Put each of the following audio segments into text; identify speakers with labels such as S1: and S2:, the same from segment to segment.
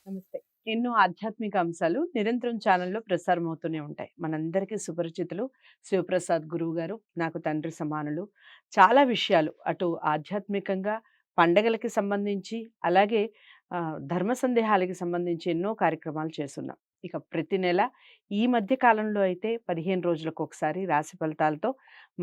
S1: నమస్తే. ఎన్నో ఆధ్యాత్మిక అంశాలు నిరంతరం ఛానల్‌లో ప్రసారం అవుతూనే ఉంటాయి. మనందరికీ సుపరిచితులు శివప్రసాద్ గురువు గారు, నాకు తండ్రి సమానులు. చాలా విషయాలు అటు ఆధ్యాత్మికంగా, పండగలకి సంబంధించి, అలాగే ధర్మ సందేహాలకి సంబంధించి ఎన్నో కార్యక్రమాలు చేసున్నాం. ఇక ప్రతి నెల ఈ మధ్య కాలంలో అయితే 15 రోజులకొకసారి రాశి ఫలితాలతో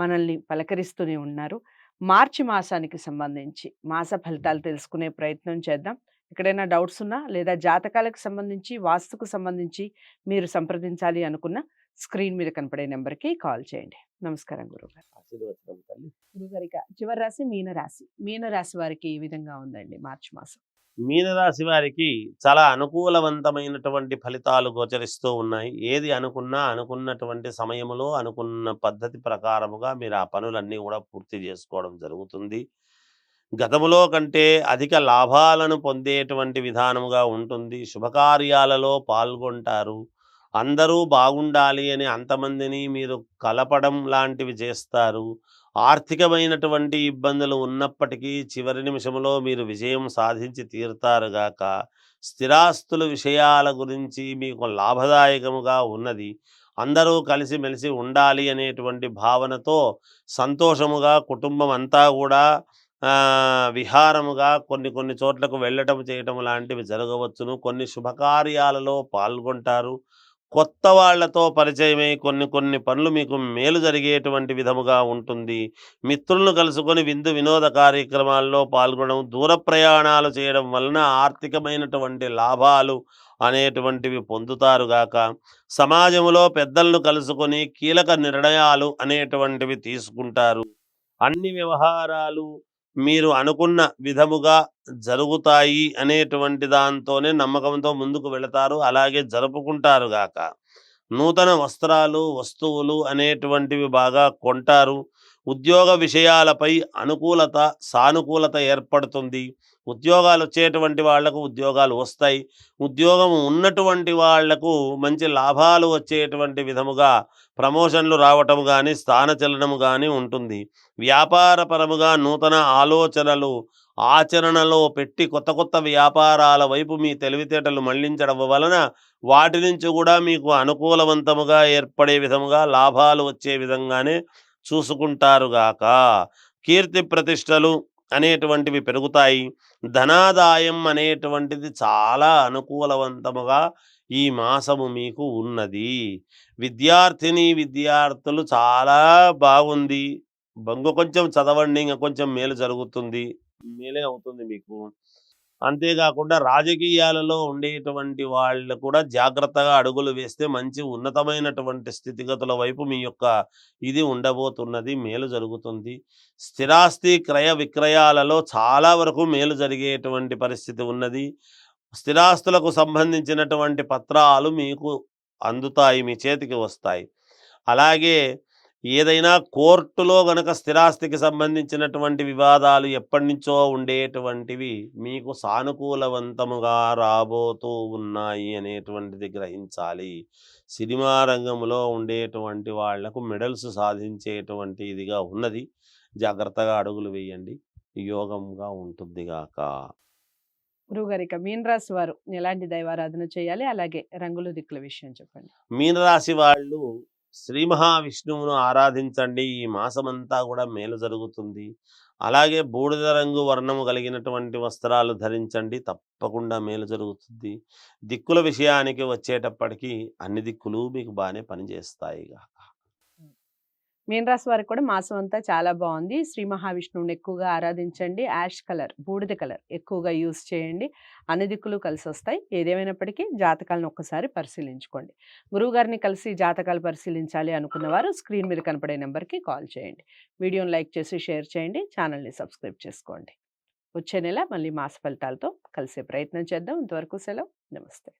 S1: మనల్ని పలకరిస్తూనే ఉన్నారు. మార్చి మాసానికి సంబంధించి మాస ఫలితాలు తెలుసుకునే ప్రయత్నం చేద్దాం. ఎక్కడైనా డౌట్స్ ఉన్నా లేదా జాతకాలకు సంబంధించి, వాస్తుకు సంబంధించి మీరు సంప్రదించాలి అనుకున్న స్క్రీన్ మీద కనపడే నంబర్‌కి కాల్ చేయండి. నమస్కారం గురువుగారు.
S2: ఆశీర్వచనం తల్లి.
S1: గురువుగారు ఇక చివరి రాశి మీనరాశి. మీనరాశి వారికి ఈ విధంగా ఉందండి మార్చి మాసం.
S2: మీనరాశి వారికి చాలా అనుకూలవంతమైనటువంటి ఫలితాలు గోచరిస్తూ ఉన్నాయి. ఏది అనుకున్నా అనుకున్నటువంటి సమయములో అనుకున్న పద్ధతి ప్రకారముగా మీరు ఆ పనులన్నీ కూడా పూర్తి చేసుకోవడం జరుగుతుంది. గతములో కంటే అధిక లాభాలను పొందేటువంటి విధానముగా ఉంటుంది. శుభకార్యాలలో పాల్గొంటారు. అందరూ బాగుండాలి అని అంతమందిని మీరు కలపడం లాంటివి చేస్తారు. ఆర్థికమైనటువంటి ఇబ్బందులు ఉన్నప్పటికీ చివరి నిమిషంలో మీరు విజయం సాధించి తీరుతారుగాక. స్థిరాస్తుల విషయాల గురించి మీకు లాభదాయకముగా ఉన్నది. అందరూ కలిసిమెలిసి ఉండాలి అనేటువంటి భావనతో సంతోషముగా కుటుంబం అంతా కూడా విహారముగా కొన్ని కొన్ని చోట్లకు వెళ్ళటం చేయటం లాంటివి జరగవచ్చును. కొన్ని శుభకార్యాలలో పాల్గొంటారు. కొత్త వాళ్ళతో పరిచయమై కొన్ని కొన్ని పనులు మీకు మేలు జరిగేటువంటి విధముగా ఉంటుంది. మిత్రులను కలుసుకొని విందు వినోద కార్యక్రమాల్లో పాల్గొనడం, దూర ప్రయాణాలు చేయడం వలన ఆర్థికమైనటువంటి లాభాలు అనేటువంటివి పొందుతారుగాక. సమాజంలో పెద్దలను కలుసుకొని కీలక నిర్ణయాలు అనేటువంటివి తీసుకుంటారు. అన్ని వ్యవహారాలు మీరు అనుకున్న విధముగా జరుగుతాయి అనేటువంటి దాంతోనే నమ్మకంతో ముందుకు వెళతారు. అలాగే జరుపుకుంటారు గాక. నూతన వస్త్రాలు, వస్తువులు అనేటువంటివి బాగా కొంటారు. ఉద్యోగ విషయాలపై అనుకూలత, సానుకూలత ఏర్పడుతుంది. ఉద్యోగాలు వచ్చేటువంటి వాళ్లకు ఉద్యోగాలు వస్తాయి. ఉద్యోగం ఉన్నటువంటి వాళ్లకు మంచి లాభాలు వచ్చేటువంటి విధముగా ప్రమోషన్లు రావటం కానీ, స్థానచలనము కానీ ఉంటుంది. వ్యాపారపరముగా నూతన ఆలోచనలు ఆచరణలో పెట్టి కొత్త కొత్త వ్యాపారాల వైపు మీ తెలివితేటలు మళ్లించడం వలన వాటి నుంచి కూడా మీకు అనుకూలవంతముగా ఏర్పడే విధముగా లాభాలు వచ్చే విధంగానే చూసుకుంటారుగాక. కీర్తి ప్రతిష్టలు అనేటువంటివి పెరుగుతాయి. ధనాదాయం అనేటువంటిది చాలా అనుకూలవంతముగా ఈ మాసము మీకు ఉన్నది. విద్యార్థులు చాలా బాగుంది. కొంచెం చదవండి, ఇంక కొంచెం మేలు జరుగుతుంది, మేలే అవుతుంది మీకు. అంతేకాకుండా రాజకీయాలలో ఉండేటువంటి వాళ్ళు కూడా జాగ్రత్తగా అడుగులు వేస్తే మంచి ఉన్నతమైనటువంటి స్థితిగతుల వైపు మీ యొక్క ఇది ఉండబోతున్నది, మేలు జరుగుతుంది. స్థిరాస్తి క్రయ విక్రయాలలో చాలా వరకు మేలు జరిగేటువంటి పరిస్థితి ఉన్నది. స్థిరాస్తులకు సంబంధించినటువంటి పత్రాలు మీకు అందుతాయి, మీ చేతికి వస్తాయి. అలాగే ఏదైనా కోర్టులో గనక స్థిరాస్తికి సంబంధించినటువంటి వివాదాలు ఎప్పటినుంచో ఉండేటువంటివి మీకు సానుకూలవంతముగా రాబోతూ ఉన్నాయి అనేటువంటిది గ్రహించాలి. సినిమా రంగంలో ఉండేటువంటి వాళ్లకు మెడల్స్ సాధించేటువంటి ఇదిగా ఉన్నది. జాగ్రత్తగా అడుగులు వేయండి, యోగంగా ఉంటుందిగాక.
S1: గురువుగారు ఇక మీనరాశి వారు ఎలాంటి దైవారాధన చేయాలి? అలాగే రంగులు దిక్కుల విషయం చెప్పండి.
S2: మీనరాశి వాళ్ళు శ్రీ మహావిష్ణువును ఆరాధించండి. ఈ మాసమంతా కూడా మేలు జరుగుతుంది. అలాగే బూడిద రంగు వర్ణము కలిగినటువంటి వస్త్రాలు ధరించండి, తప్పకుండా మేలు జరుగుతుంది. దిక్కుల విషయానికి వచ్చేటప్పటికి అన్ని దిక్కులు మీకు బాగానే పనిచేస్తాయిగా.
S1: మీనరాశి వారికి కూడా మాసం అంతా చాలా బాగుంది. శ్రీ మహావిష్ణువుని ఎక్కువగా ఆరాధించండి. యాష్ కలర్, బూడిద కలర్ ఎక్కువగా యూజ్ చేయండి. అన్ని దిక్కులు కలిసి వస్తాయి. ఏదేమైనప్పటికీ జాతకాలను ఒక్కసారి పరిశీలించుకోండి. గురువుగారిని కలిసి జాతకాలు పరిశీలించాలి అనుకున్న వారు స్క్రీన్ మీద కనపడే నెంబర్కి కాల్ చేయండి. వీడియోని లైక్ చేసి షేర్ చేయండి. ఛానల్ని సబ్స్క్రైబ్ చేసుకోండి. వచ్చే నెల మళ్ళీ మాస ఫలితాలతో కలిసే ప్రయత్నం చేద్దాం. ఇంతవరకు సెలవు. నమస్తే.